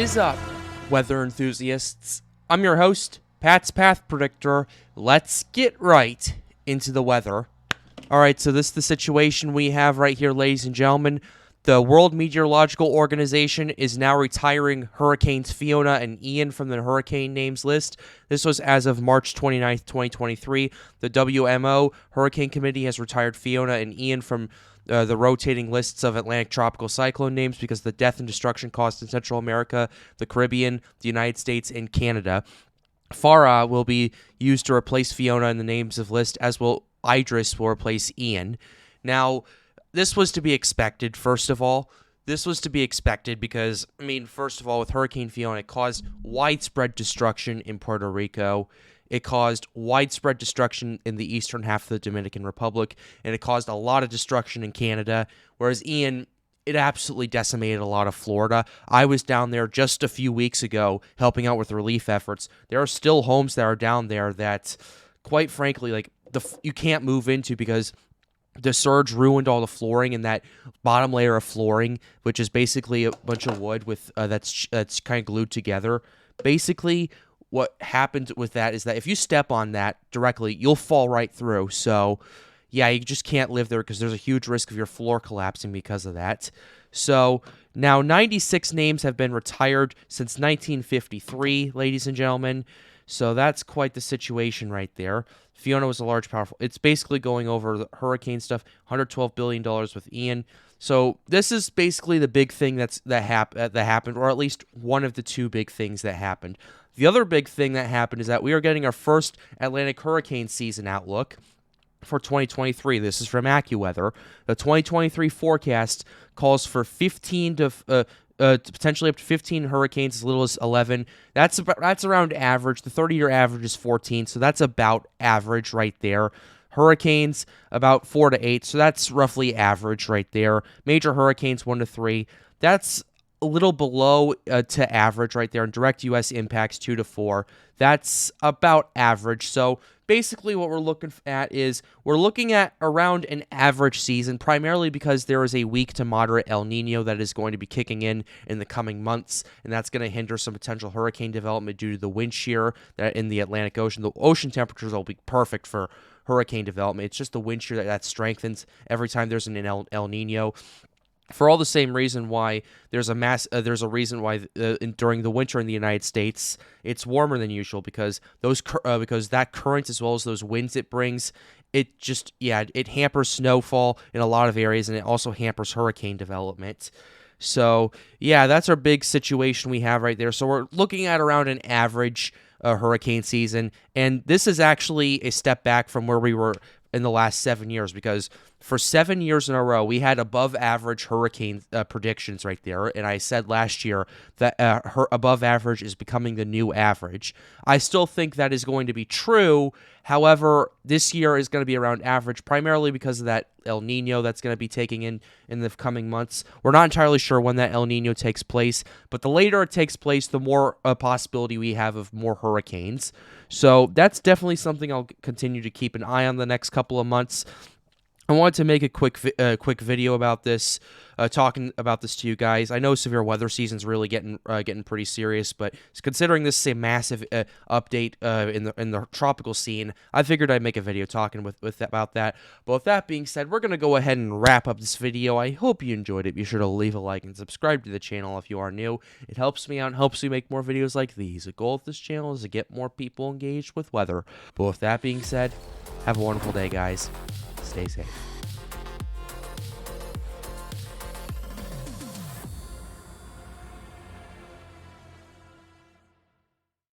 What is up, weather enthusiasts? I'm your host, Pat's Path Predictor. Let's get right into the weather. Alright, so this is the situation we have right here, ladies and gentlemen. The World Meteorological Organization is now retiring Hurricanes Fiona and Ian from the hurricane names list. This was as of March 29th, 2023. The WMO Hurricane Committee has retired Fiona and Ian from the rotating lists of Atlantic tropical cyclone names because of the death and destruction caused in Central America, the Caribbean, the United States, and Canada. Farah will be used to replace Fiona in the names of list, as will Idris will replace Ian. Now, this was to be expected, first of all. This was to be expected because, first of all, with Hurricane Fiona, it caused widespread destruction in Puerto Rico. It caused widespread destruction in the eastern half of the Dominican Republic, and it caused a lot of destruction in Canada, whereas Ian, it absolutely decimated a lot of Florida. I was down there just a few weeks ago helping out with relief efforts. There are still homes that are down there that, quite frankly, you can't move into because the surge ruined all the flooring, and that bottom layer of flooring, which is basically a bunch of wood with that's kind of glued together. Basically, what happened with that is that if you step on that directly, you'll fall right through. So, yeah, you just can't live there because there's a huge risk of your floor collapsing because of that. So, now 96 names have been retired since 1953, ladies and gentlemen. So that's quite the situation right there. Fiona was a large, powerful. It's basically going over the hurricane stuff. $112 billion with Ian. So this is basically the big thing that happened, or at least one of the two big things that happened. The other big thing that happened is that we are getting our first Atlantic hurricane season outlook for 2023. This is from AccuWeather. The 2023 forecast calls for 15 to potentially up to 15 hurricanes, as little as 11. That's around average. The 30-year average is 14, so that's about average right there. Hurricanes, about 4 to 8, so that's roughly average right there. Major hurricanes, 1 to 3. That's a little below to average right there. And direct U.S. impacts, 2 to 4. That's about average. So basically what we're looking at is we're looking at around an average season, primarily because there is a weak to moderate El Nino that is going to be kicking in the coming months, and that's going to hinder some potential hurricane development due to the wind shear that in the Atlantic Ocean. The ocean temperatures will be perfect for hurricane development. It's just the wind shear that strengthens every time there's an El Nino. For all the same reason why there's a reason why during the winter in the United States it's warmer than usual, because because that current, as well as those winds it brings, it hampers snowfall in a lot of areas, and it also hampers hurricane development. So yeah, that's our big situation we have right there. So we're looking at around an average hurricane season, and this is actually a step back from where we were in the last 7 years, because for 7 years in a row, we had above average hurricane predictions right there. And I said last year that above average is becoming the new average. I still think that is going to be true. However, this year is going to be around average, primarily because of that El Nino that's going to be taking in the coming months. We're not entirely sure when that El Nino takes place, but the later it takes place, the more possibility we have of more hurricanes. So that's definitely something I'll continue to keep an eye on the next couple of months. I wanted to make a quick video about this, talking about this to you guys. I know severe weather season's really getting pretty serious, but considering this is a massive update in the tropical scene, I figured I'd make a video talking about that. But with that being said, we're gonna go ahead and wrap up this video. I hope you enjoyed it. Be sure to leave a like and subscribe to the channel if you are new. It helps me out and helps me make more videos like these. The goal of this channel is to get more people engaged with weather. But with that being said, have a wonderful day, guys. Stay safe.